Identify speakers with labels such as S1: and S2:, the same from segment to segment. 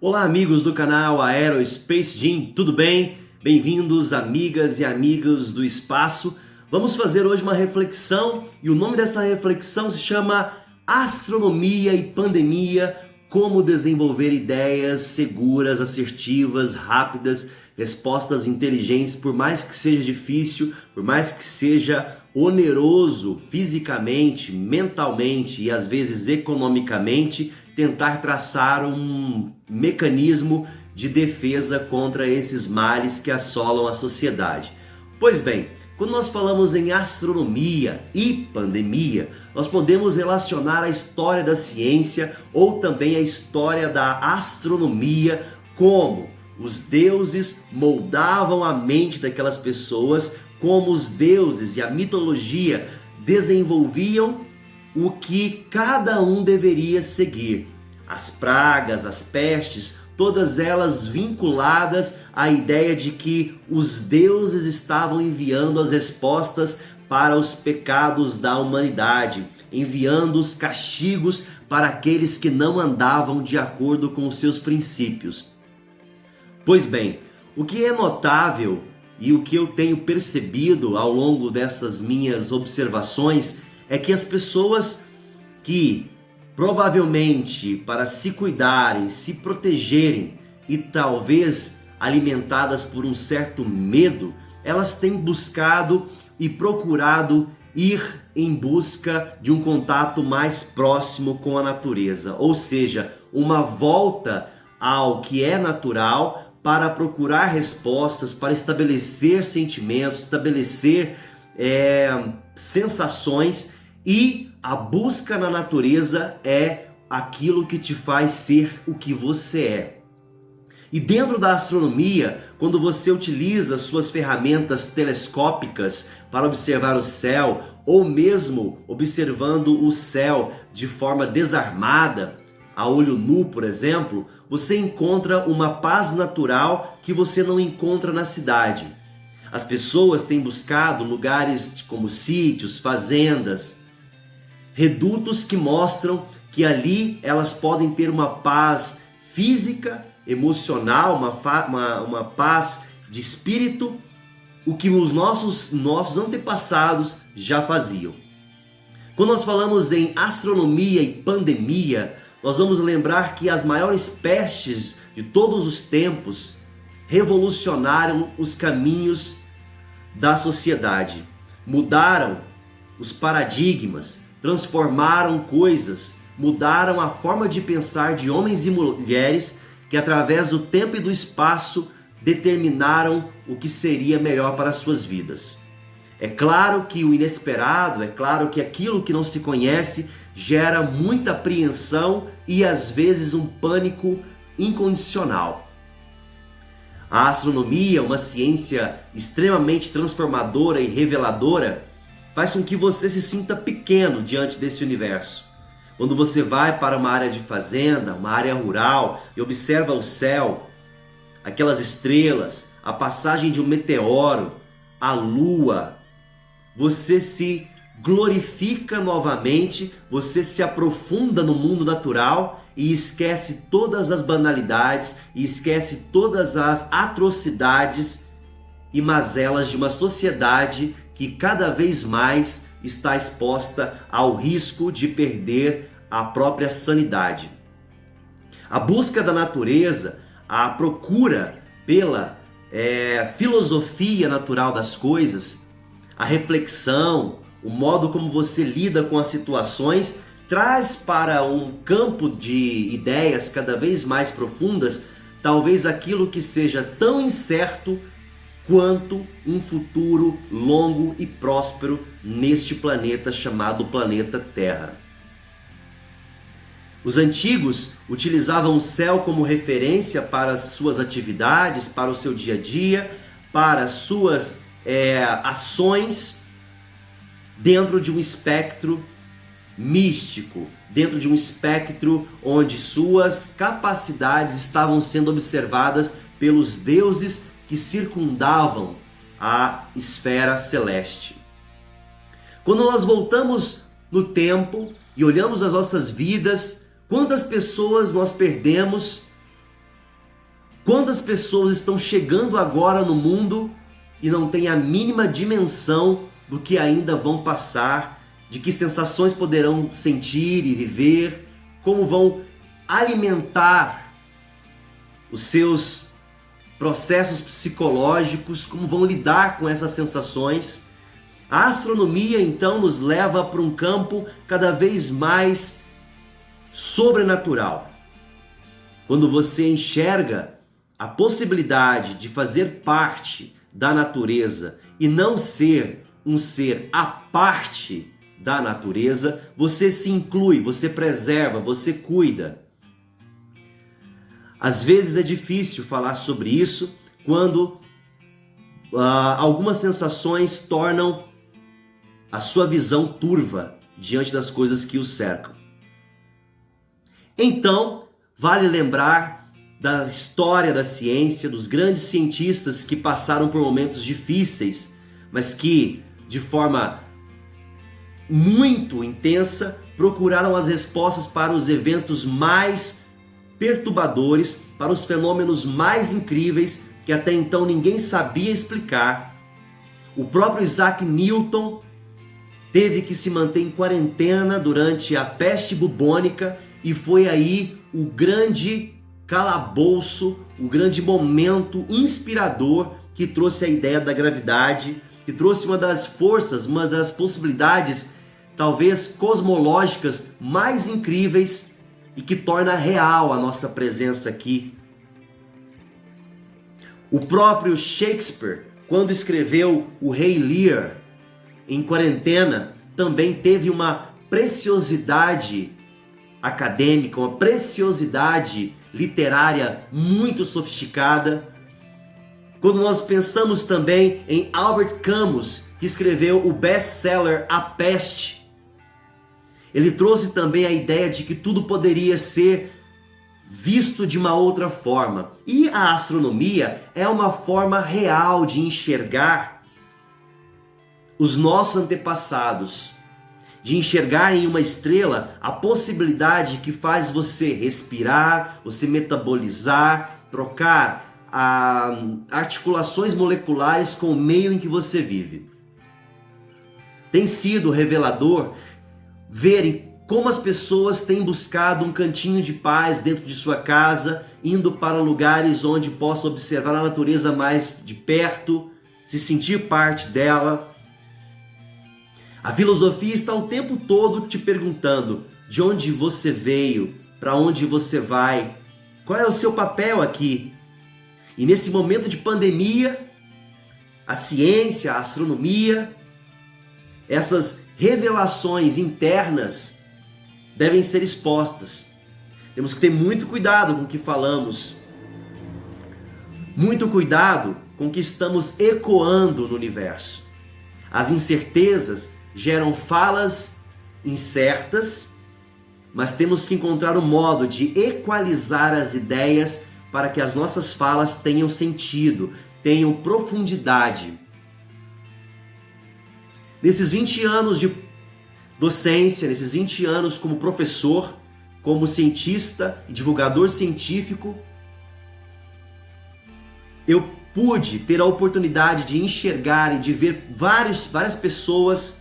S1: Olá, amigos do canal Aerospace Gym, tudo bem? Bem-vindos, amigas e amigos do espaço. Vamos fazer hoje uma reflexão e o nome dessa reflexão se chama Astronomia e Pandemia: como desenvolver ideias seguras, assertivas, rápidas, respostas inteligentes, por mais que seja difícil, por mais que seja oneroso fisicamente, mentalmente e às vezes economicamente, tentar traçar um mecanismo de defesa contra esses males que assolam a sociedade. Pois bem, quando nós falamos em astronomia e pandemia, nós podemos relacionar a história da ciência ou também a história da astronomia, como os deuses moldavam a mente daquelas pessoas, como os deuses e a mitologia desenvolviam o que cada um deveria seguir. As pragas, as pestes, todas elas vinculadas à ideia de que os deuses estavam enviando as respostas para os pecados da humanidade, enviando os castigos para aqueles que não andavam de acordo com os seus princípios. Pois bem, o que é notável e o que eu tenho percebido ao longo dessas minhas observações é que as pessoas que provavelmente para se cuidarem, se protegerem e talvez alimentadas por um certo medo, elas têm buscado e procurado ir em busca de um contato mais próximo com a natureza, ou seja, uma volta ao que é natural para procurar respostas, para estabelecer sentimentos, estabelecer sensações, e a busca na natureza é aquilo que te faz ser o que você é. E dentro da astronomia, quando você utiliza suas ferramentas telescópicas para observar o céu, ou mesmo observando o céu de forma desarmada, a olho nu, por exemplo, você encontra uma paz natural que você não encontra na cidade. As pessoas têm buscado lugares como sítios, fazendas, redutos que mostram que ali elas podem ter uma paz física, emocional, uma paz de espírito, o que os nossos antepassados já faziam. Quando nós falamos em astronomia e pandemia, nós vamos lembrar que as maiores pestes de todos os tempos revolucionaram os caminhos da sociedade, mudaram os paradigmas, transformaram coisas, mudaram a forma de pensar de homens e mulheres que através do tempo e do espaço determinaram o que seria melhor para as suas vidas. É claro que o inesperado, é claro que aquilo que não se conhece gera muita apreensão e às vezes um pânico incondicional. A astronomia, uma ciência extremamente transformadora e reveladora, faz com que você se sinta pequeno diante desse universo. Quando você vai para uma área de fazenda, uma área rural e observa o céu, aquelas estrelas, a passagem de um meteoro, a lua, você se glorifica novamente, você se aprofunda no mundo natural e esquece todas as banalidades e esquece todas as atrocidades e mazelas de uma sociedade que cada vez mais está exposta ao risco de perder a própria sanidade. A busca da natureza, a procura pela filosofia natural das coisas, a reflexão, o modo como você lida com as situações, traz para um campo de ideias cada vez mais profundas, talvez aquilo que seja tão incerto quanto um futuro longo e próspero neste planeta chamado planeta Terra. Os antigos utilizavam o céu como referência para as suas atividades, para o seu dia a dia, para as suas ações dentro de um espectro místico, dentro de um espectro onde suas capacidades estavam sendo observadas pelos deuses que circundavam a esfera celeste. Quando nós voltamos no tempo e olhamos as nossas vidas, quantas pessoas nós perdemos Quantas pessoas estão chegando agora no mundo e não têm a mínima dimensão do que ainda vão passar, de que sensações poderão sentir e viver, como vão alimentar os seus processos psicológicos, como vão lidar com essas sensações. A astronomia então nos leva para um campo cada vez mais sobrenatural. Quando você enxerga a possibilidade de fazer parte da natureza e não ser um ser à parte da natureza, você se inclui, você preserva, você cuida. Às vezes é difícil falar sobre isso quando algumas sensações tornam a sua visão turva diante das coisas que o cercam. Então, vale lembrar da história da ciência, dos grandes cientistas que passaram por momentos difíceis, mas que, de forma muito intensa, procuraram as respostas para os eventos mais perturbadores, para os fenômenos mais incríveis que até então ninguém sabia explicar. O próprio Isaac Newton teve que se manter em quarentena durante a peste bubônica e foi aí o grande calabouço, o grande momento inspirador que trouxe a ideia da gravidade, que trouxe uma das forças, uma das possibilidades talvez cosmológicas mais incríveis e que torna real a nossa presença aqui. O próprio Shakespeare, quando escreveu o Rei Lear em quarentena, também teve uma preciosidade acadêmica, uma preciosidade literária muito sofisticada. Quando nós pensamos também em Albert Camus, que escreveu o best-seller A Peste, ele trouxe também a ideia de que tudo poderia ser visto de uma outra forma. E a astronomia é uma forma real de enxergar os nossos antepassados, de enxergar em uma estrela a possibilidade que faz você respirar, você metabolizar, trocar articulações moleculares com o meio em que você vive. Tem sido revelador verem como as pessoas têm buscado um cantinho de paz dentro de sua casa, indo para lugares onde possa observar a natureza mais de perto, se sentir parte dela. A filosofia está o tempo todo te perguntando de onde você veio, para onde você vai, qual é o seu papel aqui. E nesse momento de pandemia, a ciência, a astronomia, essas revelações internas devem ser expostas. Temos que ter muito cuidado com o que falamos, muito cuidado com o que estamos ecoando no universo. As incertezas geram falas incertas, mas temos que encontrar um modo de equalizar as ideias para que as nossas falas tenham sentido, tenham profundidade. Nesses 20 anos de docência, nesses 20 anos como professor, como cientista e divulgador científico, eu pude ter a oportunidade de enxergar e de ver várias pessoas,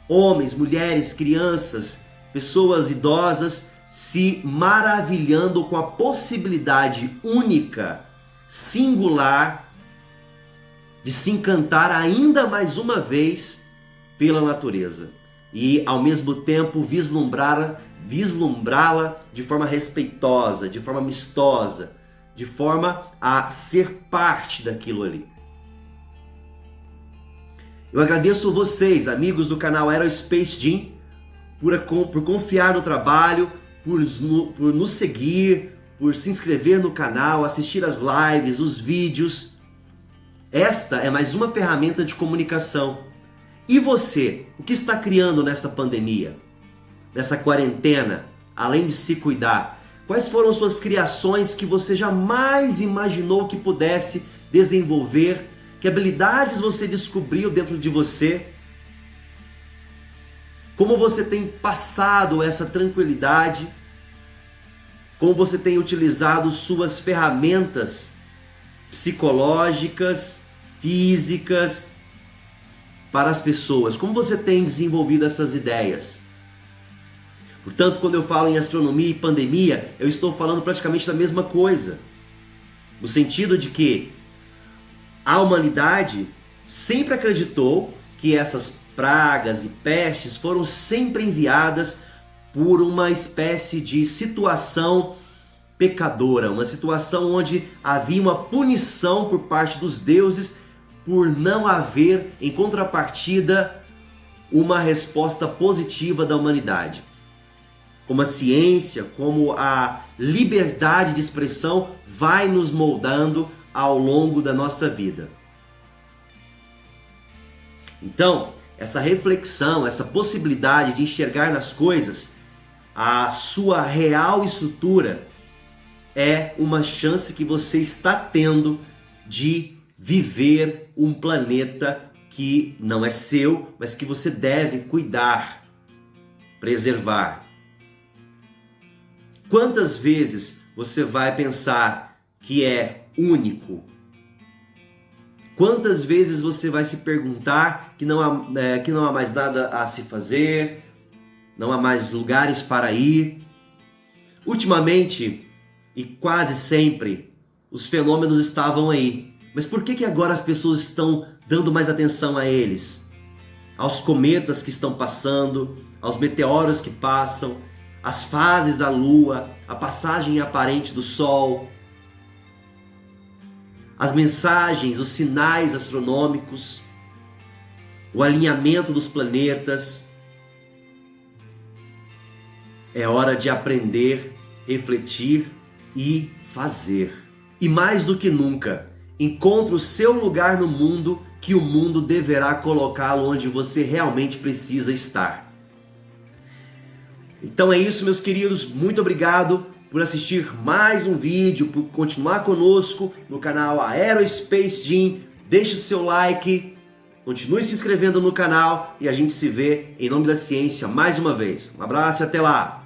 S1: homens, mulheres, crianças, pessoas idosas, se maravilhando com a possibilidade única, singular, de se encantar ainda mais uma vez pela natureza e ao mesmo tempo vislumbrá-la de forma respeitosa, de forma amistosa, de forma a ser parte daquilo ali. Eu agradeço vocês, amigos do canal Aerospace Gym, por confiar no trabalho, por nos seguir, por se inscrever no canal, assistir as lives, os vídeos. Esta é mais uma ferramenta de comunicação. E você, o que está criando nessa pandemia, nessa quarentena, além de se cuidar? Quais foram suas criações que você jamais imaginou que pudesse desenvolver? Que habilidades você descobriu dentro de você? Como você tem passado essa tranquilidade? Como você tem utilizado suas ferramentas psicológicas, físicas para as pessoas. Como você tem desenvolvido essas ideias? Portanto, quando eu falo em astronomia e pandemia, eu estou falando praticamente da mesma coisa. No sentido de que a humanidade sempre acreditou que essas pragas e pestes foram sempre enviadas por uma espécie de situação pecadora, uma situação onde havia uma punição por parte dos deuses por não haver, em contrapartida, uma resposta positiva da humanidade. Como a ciência, como a liberdade de expressão vai nos moldando ao longo da nossa vida. Então, essa reflexão, essa possibilidade de enxergar nas coisas a sua real estrutura é uma chance que você está tendo de viver um planeta que não é seu, mas que você deve cuidar, preservar. Quantas vezes você vai pensar que é único? Quantas vezes você vai se perguntar que não há mais nada a se fazer, não há mais lugares para ir? Ultimamente, e quase sempre, os fenômenos estavam aí. Mas por que agora as pessoas estão dando mais atenção a eles? Aos cometas que estão passando, aos meteoros que passam, as fases da Lua, a passagem aparente do Sol, as mensagens, os sinais astronômicos, o alinhamento dos planetas. É hora de aprender, refletir e fazer. E mais do que nunca, encontre o seu lugar no mundo, que o mundo deverá colocá-lo onde você realmente precisa estar. Então é isso, meus queridos, muito obrigado por assistir mais um vídeo, por continuar conosco no canal Aerospace Gym. Deixe o seu like, continue se inscrevendo no canal e a gente se vê em nome da ciência mais uma vez. Um abraço e até lá!